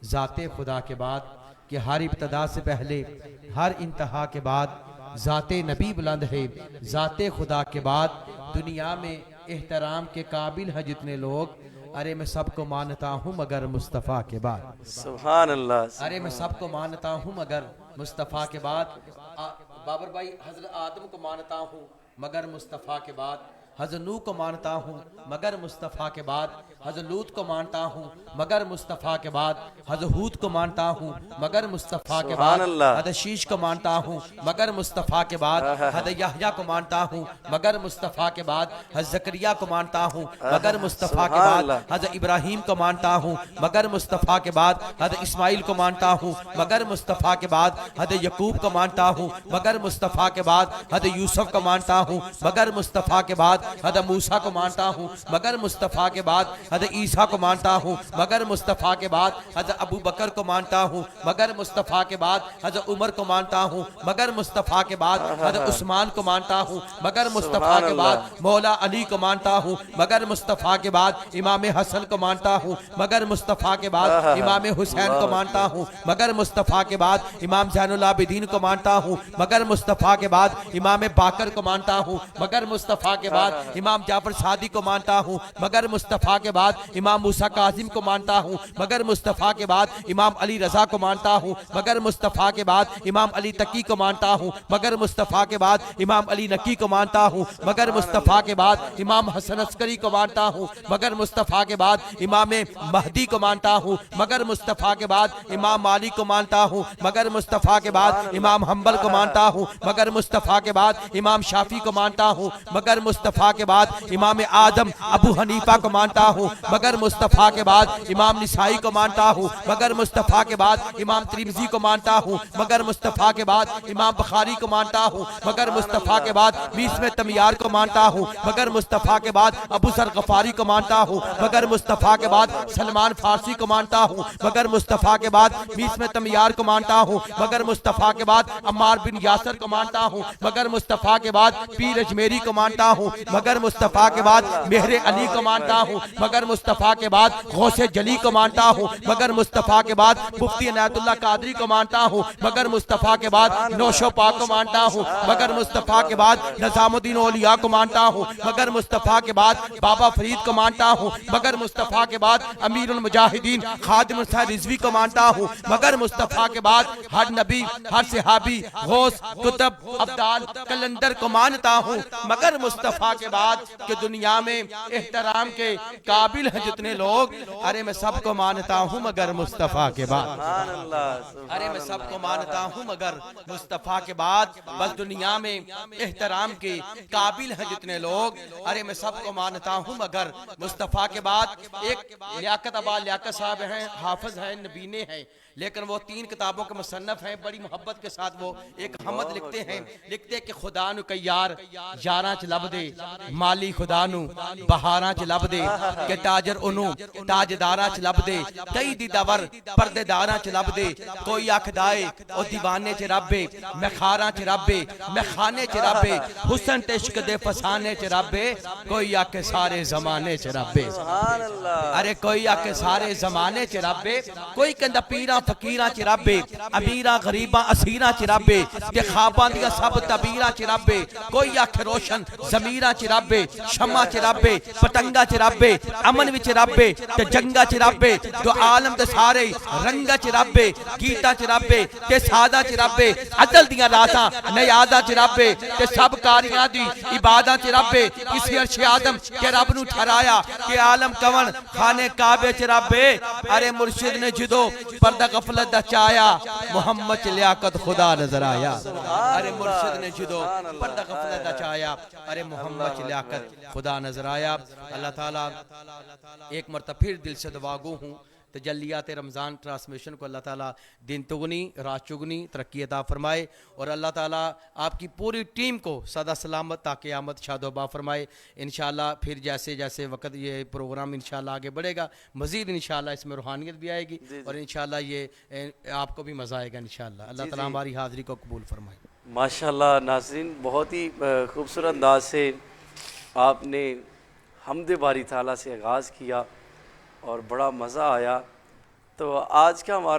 ज़ाते खुदा के बाद, कि हर इब्तदा से पहले हर इंतहा के बाद ज़ाते नबी बुलंद है। ज़ाते खुदा के बाद दुनिया में एहतराम के काबिल है जितने लोग, अरे मैं सबको मानता हूँ मगर मुस्तफ़ा के बाद। सुभान अल्लाह। अरे मैं सबको मानता हूँ मगर मुस्तफ़ा के बाद। बाबर भाई, हज़रत आदम को मानता हूँ मगर मुस्तफ़ा के बाद, हज़रत नूह को मानता हूँ मगर मुस्तफ़ा के बाद, हज़रत लूत को मानता हूँ मगर मुस्तफ़ा के बाद, हज़रत हूद को मानता हूँ मगर मुस्तफ़ा के बाद, हज़रत शीश को मानता हूँ मगर मुस्तफ़ा के बाद, हज़रत यहया को मानता हूँ मगर मुस्तफ़ा के बाद, हज़रत ज़करिया को मानता हूँ मगर मुस्तफ़ा के बाद, हज़रत इब्राहीम को मानता हूँ मगर मुस्तफ़ा के बाद, हज़रत इस्माइल को मानता हूँ मगर मुस्तफ़ा के बाद, हज़रत यकूब को मानता हूँ मगर मुस्तफ़ा के बाद, हज़रत यूसुफ को मानता हूँ मगर मुस्तफ़ा के बाद, हज़रत मूसा को मानता हूँ मगर मुस्तफ़ा के बाद, हज़रत ईसा को मानता हूँ मगर मुस्तफ़ा के बाद, हज़रत अबू बकर को मानता हूँ मगर मुस्तफ़ा के बाद, हज़रत उमर को मानता हूँ मगर मुस्तफ़ा के बाद, हज़रत उस्मान को मानता हूँ मगर मुस्तफ़ा के बाद, मौला अली को मानता हूँ मगर मुस्तफ़ा के बाद, इमाम हसन को मानता हूँ मगर मुस्तफ़ा के बाद, इमाम हुसैन को मानता हूँ मगर मुस्तफ़ा के बाद, इमाम ज़ैनुल आबिदीन को मानता हूँ मगर मुस्तफ़ा के बाद, इमाम बाकर को मानता हूँ मगर मुस्तफ़ा के बाद, इमाम जाफर सादी को मानता हूँ मगर मुस्तफ़ा के बाद, इमाम मूसा कासिम को मानता हूँ मगर मुस्तफ़ा के बाद, इमाम अली रज़ा को मानता हूँ मगर मुस्तफ़ा के बाद, इमाम अली तकी को मानता हूँ मगर मुस्तफ़ा के बाद, इमाम अली नकी को मानता हूँ मगर मुस्तफ़ा के बाद, इमाम हसन अस्करी को मानता हूँ मगर मुस्तफ़ा के बाद, इमाम महदी को मानता हूँ मगर मुस्तफ़ा के बाद, इमाम मालिक को मानता हूँ मगर मुस्तफ़ा के बाद, इमाम हम्बल को मानता हूँ मगर मुस्तफ़ा के बाद, इमाम शाफी को मानता हूँ मगर मुस्तफ़ा के बाद, इमाम आदम अबू हनीफा को मानता हूँ मगर मुस्तफ़ा के बाद, इमाम निसाई को मानता हूँ मगर मुस्तफ़ा के बाद, इमाम तिरमिज़ी को मानता हूँ मगर मुस्तफ़ा के बाद, इमाम बुखारी को मानता हूँ मगर मुस्तफ़ा के बाद, बीस में तमियार को मानता हूँ मगर मुस्तफ़ा के बाद, अबू सर गफ़ारी को मानता हूँ मगर मुस्तफ़ा के बाद, सलमान फारसी को मानता हूँ मगर मुस्तफ़ा के बाद, बीस में तमियार को मानता हूँ मगर मुस्तफ़ा के बाद, अम्मार बिन यासर को मानता हूँ मगर मुस्तफ़ा के बाद, पीर अजमेरी को मानता हूँ मगर मुस्तफ़ा के बाद, मेहरे अली को मानता हूँ मगर मुस्तफ़ा के बाद, गौसे जली को मानता हूँ मगर मुस्तफ़ा के बाद, मुफ्ती इनायतुल्लाह कादरी को मानता हूँ मगर मुस्तफ़ा के बाद, नौशो पाक को मानता हूँ मगर मुस्तफ़ा के बाद, निज़ामुद्दीन औलिया को मानता हूँ मगर मुस्तफ़ा के बाद, बाबा फरीद को मानता हूँ मगर मुस्तफ़ा के बाद, अमीरुल मुजाहिदीन खादिम रिज़वी को मानता हूँ मगर मुस्तफ़ा के बाद, हर नबी हर सहाबी गौस कुतुब अब्दाल कलंदर को मानता हूँ मगर मुस्तफ़ा के बाद, कि दुनिया में एहतराम के काबिल हैं जितने लोग, अरे मैं सबको मानता हूँ मगर मुस्तफ़ा के बाद। अरे मैं सबको मानता हूँ मगर मुस्तफ़ा के बाद, बस दुनिया में एहतराम के काबिल हैं जितने लोग, अरे मैं सबको मानता हूँ मगर मुस्तफ़ा के बाद। एक लियाकत अबा लियाकत साहब हैं, हाफिज हैं, नबीने हैं, लेकिन वो 3 किताबों के मुसन्नफ हैं। बड़ी मोहब्बत के साथ वो एक हमद लिखते हैं, लिखते कि खुदा नु कयार यारा च लब दे, माली खुदा नु बहारा च लब दे, के ताजर उनु ताजदारा च लब दे, कई दीदावर पर्देदारा च लब दे, कोई आखदाए ओ दीवाने च रब्बे, मैं खारा च रब्बे, मैं खाने च रब्बे, हुसन इश्क दे फसाने च रब्बे, कोई आके सारे जमाने च रब्बे। अरे कोई आके सारे जमाने च रब्बे, कोई कहंदा पीरा फकीरा च रब्बे, अमीरा गरीबा असीरा च रब्बे, ते ख्वाबां दियां सब तबीरा च रब्बे, कोई आखे रोशन जमीरा च रब्बे, शमा च रब्बे, पतंगा च रब्बे, अमन विच रब्बे, ते जंगा च रब्बे, तो आलम दे सारे रंगा च रब्बे, गीता च रब्बे, ते सादा च रब्बे, अदल दियां रातां नयादा च रब्बे, ते सब कारियां दी इबादत च रब्बे, इसी अर्श आदम के रब नु ठहराया, के आलम कवन खाने काबे च रब्बे। अरे मुर्शिद ने जदो पर्दा गफलत दा चाया, मोहम्मद च लियाकत खुदा नजर आया। अरे मुर्शिद ने जदो पर्दा गफलत दा चाया, अरे मोहम्मद च लियाकत खुदा नजर आया। अल्लाह ताला एक मरतबा फिर दिल से दुआ गो हूँ, तजल्लियात रमज़ान ट्रांसमिशन को अल्लाह ताला दिन तुगनी रात चुगनी तरक्की अता फरमाए, और अल्लाह ताला आपकी पूरी टीम को सदा सलामत ताकि आमद शादोबा फरमाए। इंशाअल्लाह फिर जैसे जैसे वक्त ये प्रोग्राम इंशाअल्लाह आगे बढ़ेगा, मज़ीद इंशाअल्लाह इसमें रूहानियत भी आएगी, और इंशाअल्लाह ये आपको भी मज़ा आएगा इंशाअल्लाह। अल्लाह ताला हमारी हाज़िरी को कबूल फरमाए। माशाअल्लाह नाज़रीन, बहुत ही खूबसूरत अंदाज से आपने हम्द बारी ताला से आगाज़ किया और बड़ा मज़ा आया। तो आज का हमारा